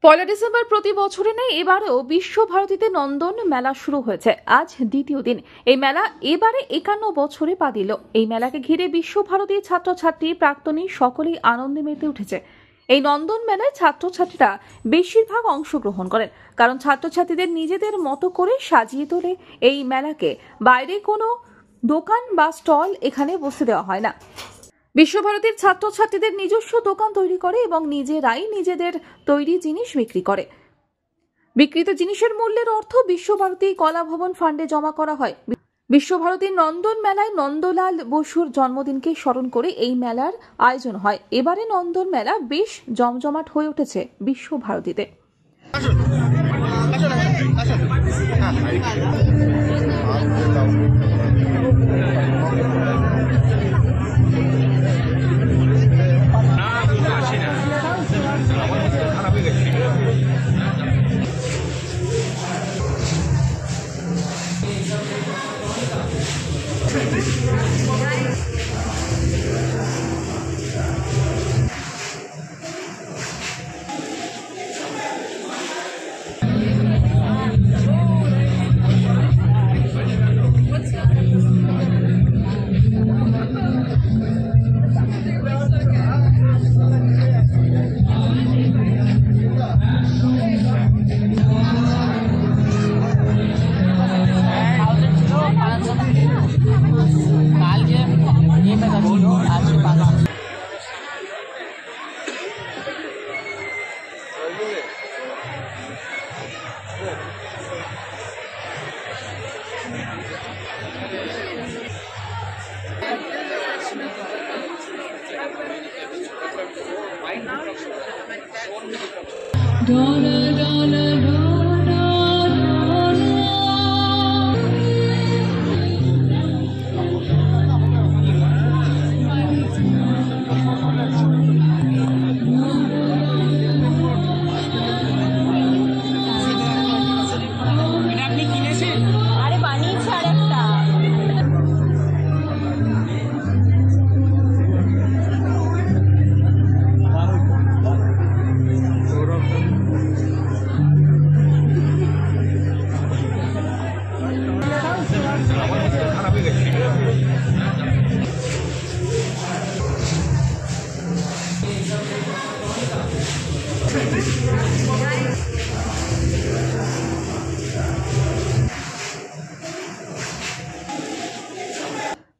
পয়লা December প্রতি বছরে নেই এবারেও বিশ্বভারতীতে নন্দন মেলা শুরু হয়েছে। আজ দ্বিতীয় দিন। এই মেলা এবারে 51 বছরে পা দিল। এই মেলাকে ঘিরে বিশ্বভারতীর ছাত্রছাত্রী প্রাক্তনী সকলেই আনন্দে মেতে উঠেছে। এই নন্দন মেলায় ছাত্রছাত্রীরা বেশিরভাগ অংশগ্রহণ করেন, কারণ ছাত্রছাত্রীদের নিজেদের মতো করে সাজিয়ে তোলে এই মেলাকে। বাইরে কোনো দোকান বা স্টল এখানে বসতে দেওয়া হয় না। বিশ্বভারতীর ছাত্রছাত্রীদের নিজস্ব দোকান তৈরি করে এবং নিজেরাই নিজেদের তৈরি জিনিস বিক্রি করে। বিক্রিত জিনিসের মূল্যের অর্থ বিশ্বভারতী কলা ভবন ফান্ডে জমা করা হয়। বিশ্বভারতীর নন্দন মেলায় নন্দলাল বসুর জন্মদিনকে স্মরণ করে এই মেলার আয়োজন হয়। এবারে নন্দন মেলা বেশ জমজমাট হয়ে উঠেছে বিশ্বভারতীতে।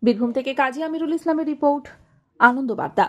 বীরভূম থেকে কাজী আমিরুল ইসলামের রিপোর্ট, আনন্দ বার্তা।